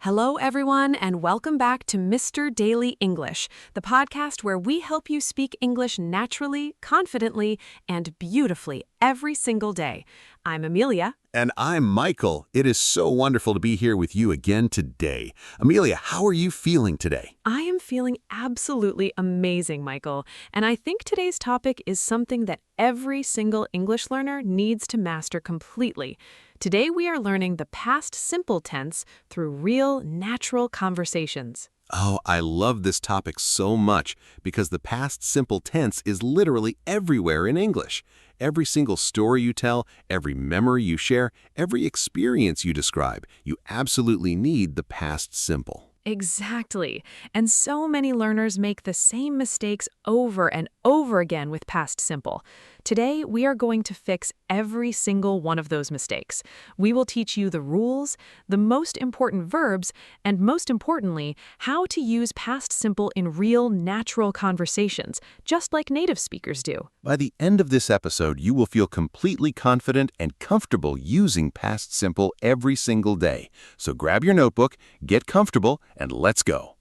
Hello, everyone, and welcome back to Mr. Daily English, the podcast where we help you speak English naturally, confidently, and beautifully every single day. I'm Amelia. And I'm Michael. It is so wonderful to be here with you again today. Amelia, how are you feeling today? I am feeling absolutely amazing, Michael, and I think today's topic is something that every single English learner needs to master completely. Today we are learning the past simple tense through real, natural conversations. Oh, I love this topic so much because the past simple tense is literally everywhere in English. Every single story you tell, every memory you share, every experience you describe, you absolutely need the past simple. Exactly. And so many learners make the same mistakes over and over again with past simple. Today, we are going to fix every single one of those mistakes. We will teach you the rules, the most important verbs, and most importantly, how to use past simple in real, natural conversations, just like native speakers do. By the end of this episode, you will feel completely confident and comfortable using past simple every single day. So grab your notebook, get comfortable, and let's go.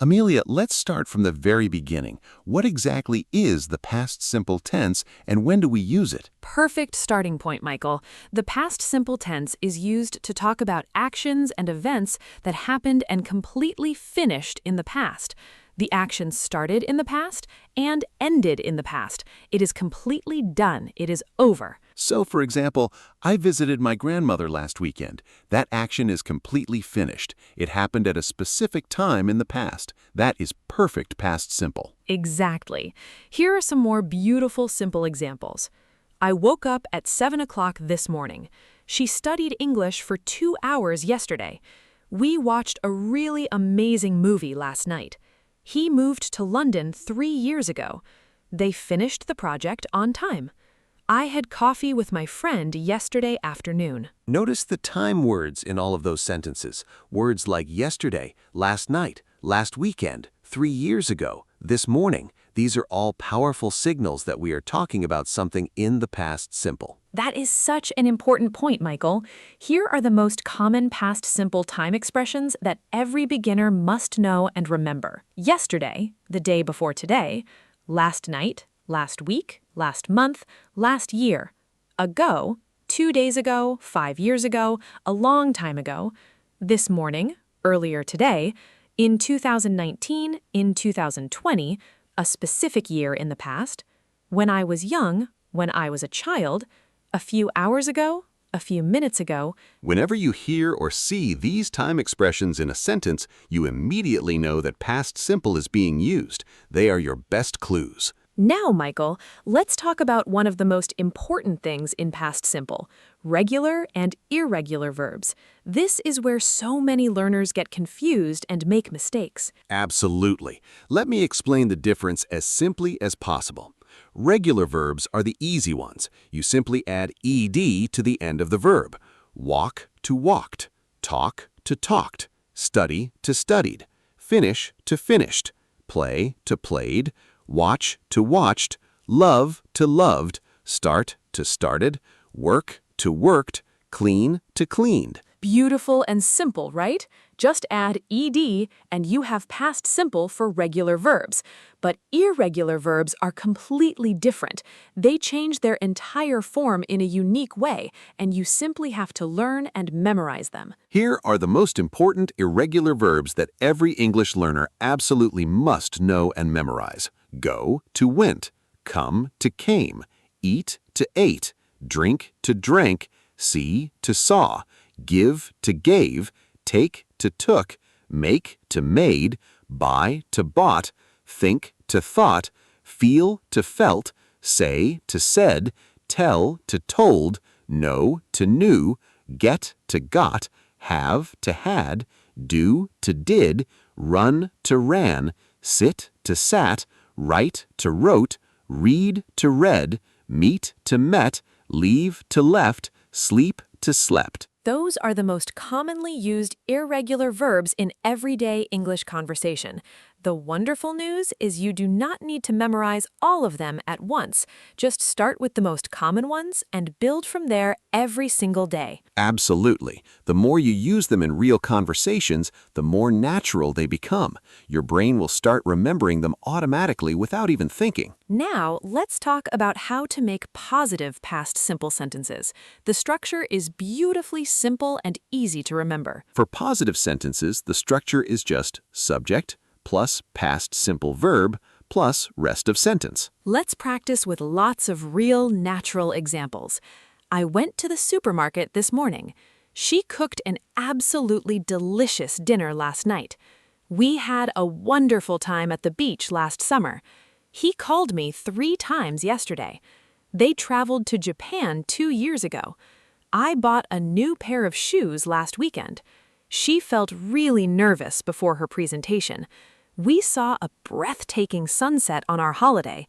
Amelia, let's start from the very beginning. What exactly is the past simple tense and when do we use it? Perfect starting point, Michael. The past simple tense is used to talk about actions and events that happened and completely finished in the past. The action started in the past and ended in the past. It is completely done. It is over. So, for example, I visited my grandmother last weekend. That action is completely finished. It happened at a specific time in the past. That is perfect past simple. Exactly. Here are some more beautiful, simple examples. I woke up at 7 o'clock this morning. She studied English for 2 hours yesterday. We watched a really amazing movie last night. He moved to London 3 years ago. They finished the project on time. I had coffee with my friend yesterday afternoon. Notice the time words in all of those sentences. Words like yesterday, last night, last weekend, 3 years ago, this morning. These are all powerful signals that we are talking about something in the past simple. That is such an important point, Michael. Here are the most common past simple time expressions that every beginner must know and remember. Yesterday, the day before today, last night, last week, last month, last year. Ago, 2 days ago, 5 years ago, a long time ago. This morning, earlier today, in 2019, in 2020, a specific year in the past, when I was young, when I was a child, a few hours ago, a few minutes ago. Whenever you hear or see these time expressions in a sentence, you immediately know that past simple is being used. They are your best clues. Now, Michael, let's talk about one of the most important things in past simple, regular and irregular verbs. This is where so many learners get confused and make mistakes. Absolutely. Let me explain the difference as simply as possible. Regular verbs are the easy ones. You simply add ed to the end of the verb. Walk to walked, talk to talked, study to studied, finish to finished, play to played, watch to watched, love to loved, start to started, work to worked, clean to cleaned. Beautiful and simple, right? Just add ed and you have past simple for regular verbs. But irregular verbs are completely different. They change their entire form in a unique way, and you simply have to learn and memorize them. Here are the most important irregular verbs that every English learner absolutely must know and memorize. Go to went, come to came, eat to ate, drink to drank, see to saw, give to gave, take to took, make to made, buy to bought, think to thought, feel to felt, say to said, tell to told, know to knew, get to got, have to had, do to did, run to ran, sit to sat, write to wrote, read to read, meet to met, leave to left, sleep to slept. Those are the most commonly used irregular verbs in everyday English conversation. The wonderful news is you do not need to memorize all of them at once. Just start with the most common ones and build from there every single day. Absolutely. The more you use them in real conversations, the more natural they become. Your brain will start remembering them automatically without even thinking. Now, let's talk about how to make positive past simple sentences. The structure is beautifully simple and easy to remember. For positive sentences, the structure is just subject plus past simple verb plus rest of sentence. Let's practice with lots of real, natural examples. I went to the supermarket this morning. She cooked an absolutely delicious dinner last night. We had a wonderful time at the beach last summer. He called me 3 times yesterday. They traveled to Japan 2 years ago. I bought a new pair of shoes last weekend. She felt really nervous before her presentation. We saw a breathtaking sunset on our holiday.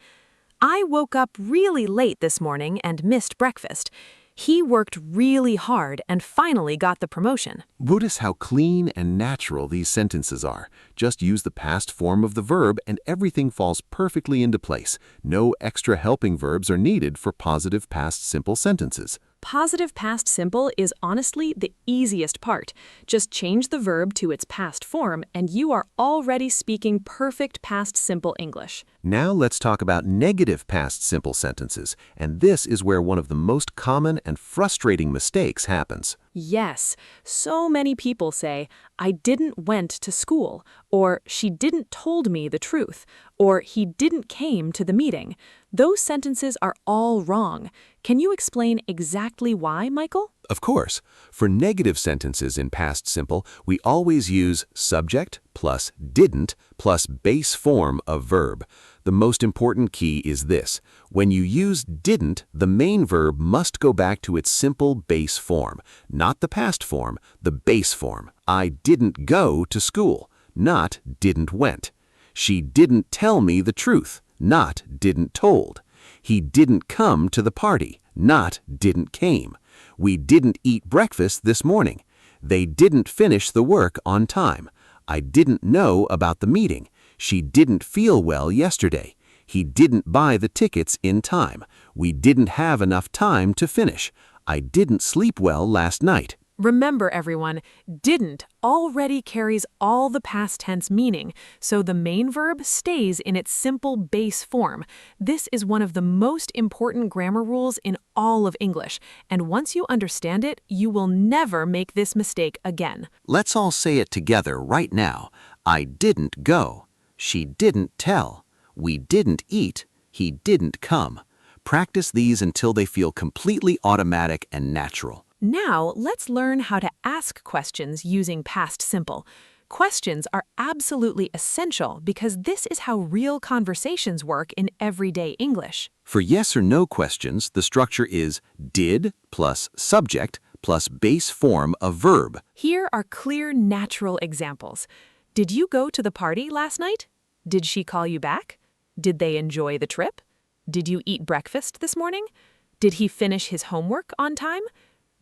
I woke up really late this morning and missed breakfast. He worked really hard and finally got the promotion. Notice how clean and natural these sentences are. Just use the past form of the verb and everything falls perfectly into place. No extra helping verbs are needed for positive past simple sentences. Positive past simple is honestly the easiest part. Just change the verb to its past form and you are already speaking perfect past simple English. Now let's talk about negative past simple sentences, and this is where one of the most common and frustrating mistakes happens. Yes, so many people say, I didn't went to school, or she didn't told me the truth, or he didn't came to the meeting. Those sentences are all wrong. Can you explain exactly why, Michael? Of course. For negative sentences in past simple, we always use subject plus didn't plus base form of verb. The most important key is this. When you use didn't, the main verb must go back to its simple base form, not the past form, the base form. I didn't go to school, not didn't went. She didn't tell me the truth, not didn't told. He didn't come to the party, not didn't came. We didn't eat breakfast this morning. They didn't finish the work on time. I didn't know about the meeting. She didn't feel well yesterday. He didn't buy the tickets in time. We didn't have enough time to finish. I didn't sleep well last night. Remember, everyone, didn't already carries all the past tense meaning, so the main verb stays in its simple base form. This is one of the most important grammar rules in all of English, and once you understand it, you will never make this mistake again. Let's all say it together right now. I didn't go. She didn't tell. We didn't eat. He didn't come. Practice these until they feel completely automatic and natural. Now, let's learn how to ask questions using past simple. Questions are absolutely essential because this is how real conversations work in everyday English. For yes or no questions, the structure is did plus subject plus base form of verb. Here are clear, natural examples. Did you go to the party last night? Did she call you back? Did they enjoy the trip? Did you eat breakfast this morning? Did he finish his homework on time?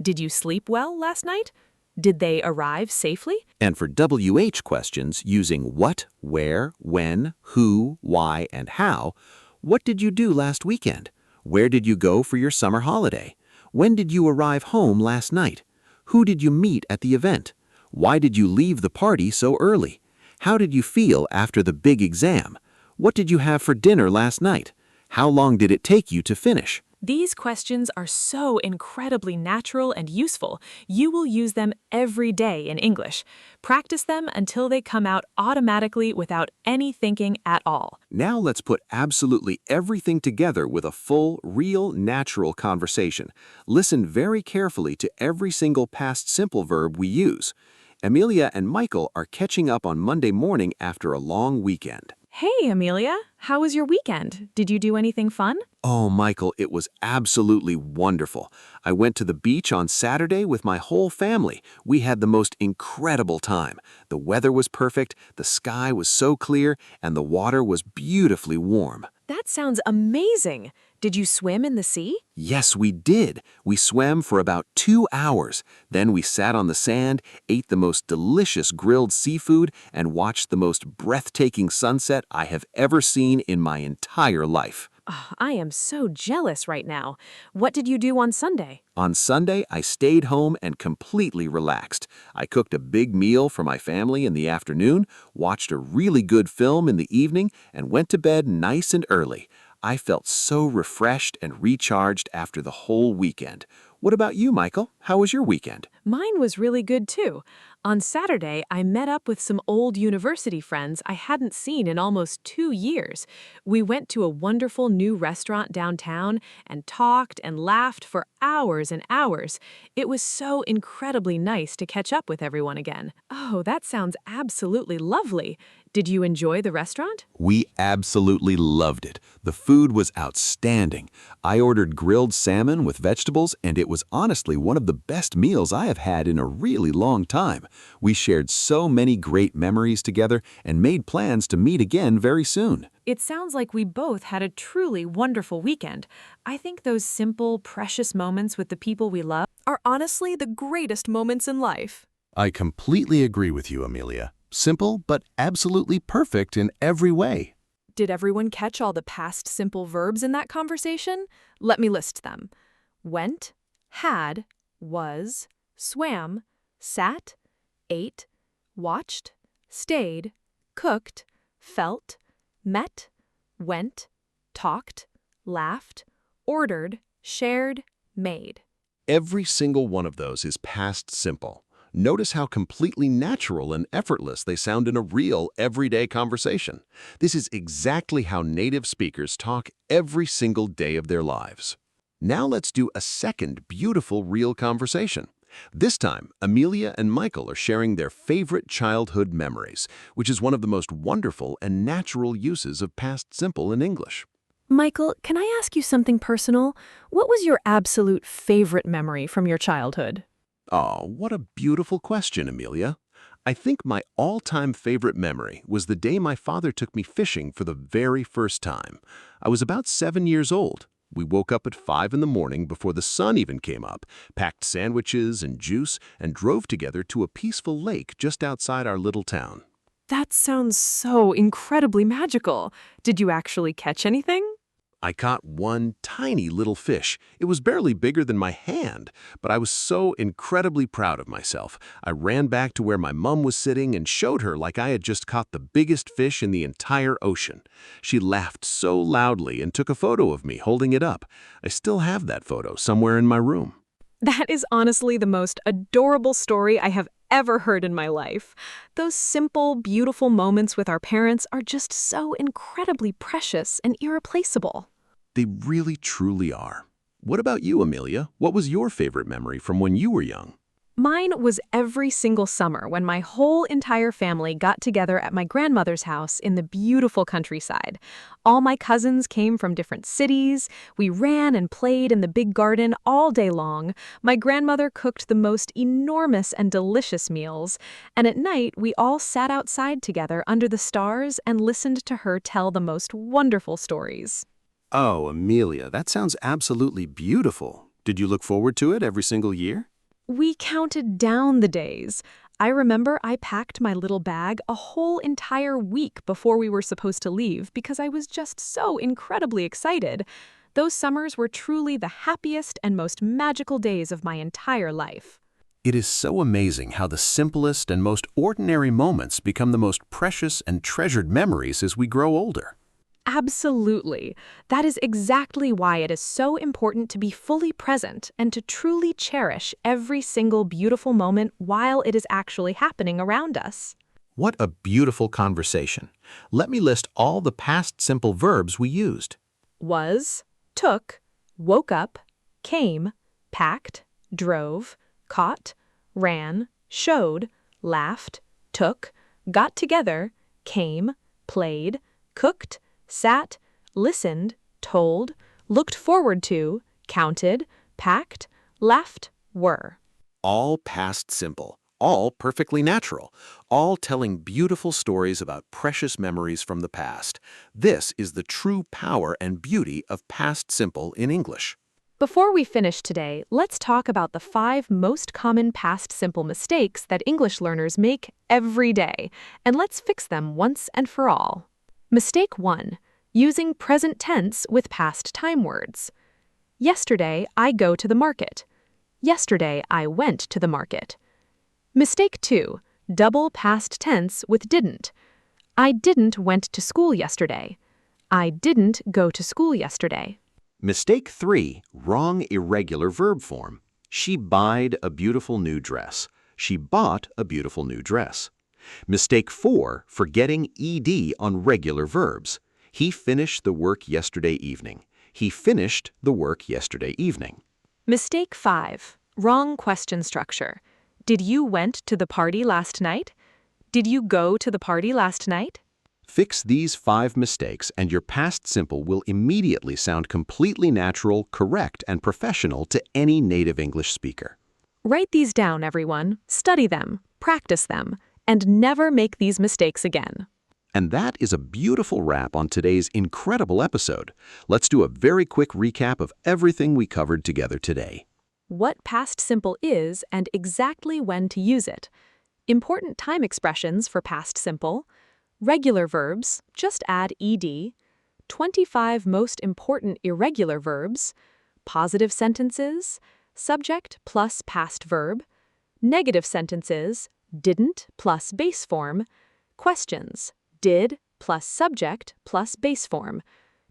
Did you sleep well last night? Did they arrive safely? And for WH questions using what, where, when, who, why, and how, what did you do last weekend? Where did you go for your summer holiday? When did you arrive home last night? Who did you meet at the event? Why did you leave the party so early? How did you feel after the big exam? What did you have for dinner last night? How long did it take you to finish? These questions are so incredibly natural and useful. You will use them every day in English. Practice them until they come out automatically without any thinking at all. Now let's put absolutely everything together with a full, real, natural conversation. Listen very carefully to every single past simple verb we use. Amelia and Michael are catching up on Monday morning after a long weekend. Hey, Amelia, how was your weekend? Did you do anything fun? Oh, Michael, it was absolutely wonderful. I went to the beach on Saturday with my whole family. We had the most incredible time. The weather was perfect, the sky was so clear, and the water was beautifully warm. That sounds amazing. Did you swim in the sea? Yes, we did. We swam for about 2 hours. Then we sat on the sand, ate the most delicious grilled seafood, and watched the most breathtaking sunset I have ever seen in my entire life. Oh, I am so jealous right now. What did you do on Sunday? On Sunday, I stayed home and completely relaxed. I cooked a big meal for my family in the afternoon, watched a really good film in the evening, and went to bed nice and early. I felt so refreshed and recharged after the whole weekend. What about you, Michael? How was your weekend? Mine was really good too. On Saturday, I met up with some old university friends I hadn't seen in almost 2 years. We went to a wonderful new restaurant downtown and talked and laughed for hours and hours. It was so incredibly nice to catch up with everyone again. Oh, that sounds absolutely lovely. Did you enjoy the restaurant? We absolutely loved it. The food was outstanding. I ordered grilled salmon with vegetables, and it was honestly one of the best meals I have had in a really long time. We shared so many great memories together and made plans to meet again very soon. It sounds like we both had a truly wonderful weekend. I think those simple, precious moments with the people we love are honestly the greatest moments in life. I completely agree with you, Amelia. Simple, but absolutely perfect in every way. Did everyone catch all the past simple verbs in that conversation? Let me list them. Went, had, was, swam, sat, ate, watched, stayed, cooked, felt, met, went, talked, laughed, ordered, shared, made. Every single one of those is past simple. Notice how completely natural and effortless they sound in a real, everyday conversation. This is exactly how native speakers talk every single day of their lives. Now let's do a second beautiful real conversation. This time, Amelia and Michael are sharing their favorite childhood memories, which is one of the most wonderful and natural uses of past simple in English. Michael, can I ask you something personal? What was your absolute favorite memory from your childhood? Oh, what a beautiful question, Amelia. I think my all-time favorite memory was the day my father took me fishing for the very first time. I was about 7 years old. We woke up at 5 in the morning before the sun even came up, packed sandwiches and juice, and drove together to a peaceful lake just outside our little town. That sounds so incredibly magical. Did you actually catch anything? I caught one tiny little fish. It was barely bigger than my hand, but I was so incredibly proud of myself. I ran back to where my mom was sitting and showed her like I had just caught the biggest fish in the entire ocean. She laughed so loudly and took a photo of me holding it up. I still have that photo somewhere in my room. That is honestly the most adorable story I have ever heard in my life. Those simple, beautiful moments with our parents are just so incredibly precious and irreplaceable. They really truly are. What about you, Amelia? What was your favorite memory from when you were young? Mine was every single summer when my whole entire family got together at my grandmother's house in the beautiful countryside. All my cousins came from different cities. We ran and played in the big garden all day long. My grandmother cooked the most enormous and delicious meals. And at night, we all sat outside together under the stars and listened to her tell the most wonderful stories. Oh, Amelia, that sounds absolutely beautiful. Did you look forward to it every single year? We counted down the days. I remember I packed my little bag a whole entire week before we were supposed to leave because I was just so incredibly excited. Those summers were truly the happiest and most magical days of my entire life. It is so amazing how the simplest and most ordinary moments become the most precious and treasured memories as we grow older. Absolutely. That is exactly why it is so important to be fully present and to truly cherish every single beautiful moment while it is actually happening around us. What a beautiful conversation. Let me list all the past simple verbs we used. Was, took, woke up, came, packed, drove, caught, ran, showed, laughed, took, got together, came, played, cooked, sat, listened, told, looked forward to, counted, packed, left, were. All past simple, all perfectly natural, all telling beautiful stories about precious memories from the past. This is the true power and beauty of past simple in English. Before we finish today, let's talk about the 5 most common past simple mistakes that English learners make every day, and let's fix them once and for all. Mistake 1. Using present tense with past time words. Yesterday, I go to the market. Yesterday, I went to the market. Mistake 2. Double past tense with didn't. I didn't went to school yesterday. I didn't go to school yesterday. Mistake 3, wrong irregular verb form. She buyed a beautiful new dress. She bought a beautiful new dress. Mistake 4, forgetting ed on regular verbs. He finished the work yesterday evening. He finished the work yesterday evening. Mistake 5. Wrong question structure. Did you went to the party last night? Did you go to the party last night? Fix these 5 mistakes and your past simple will immediately sound completely natural, correct, and professional to any native English speaker. Write these down, everyone. Study them, practice them, and never make these mistakes again. And that is a beautiful wrap on today's incredible episode. Let's do a very quick recap of everything we covered together today. What past simple is and exactly when to use it. Important time expressions for past simple. Regular verbs, just add ed. 25 most important irregular verbs. Positive sentences, subject plus past verb. Negative sentences, didn't plus base form. Questions, did plus subject plus base form.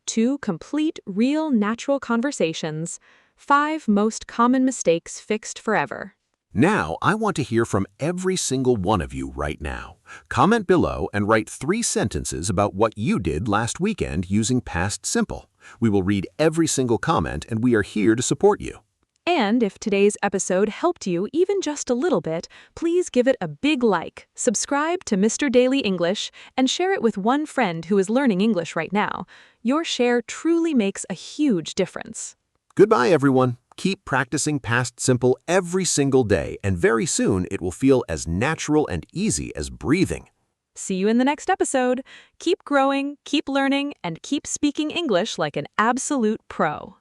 2 complete, real, natural conversations. 5 most common mistakes fixed forever. Now, I want to hear from every single one of you right now. Comment below and write 3 sentences about what you did last weekend using past simple. We will read every single comment and we are here to support you. And if today's episode helped you even just a little bit, please give it a big like, subscribe to Mr. Daily English, and share it with one friend who is learning English right now. Your share truly makes a huge difference. Goodbye, everyone. Keep practicing past simple every single day, and very soon it will feel as natural and easy as breathing. See you in the next episode. Keep growing, keep learning, and keep speaking English like an absolute pro.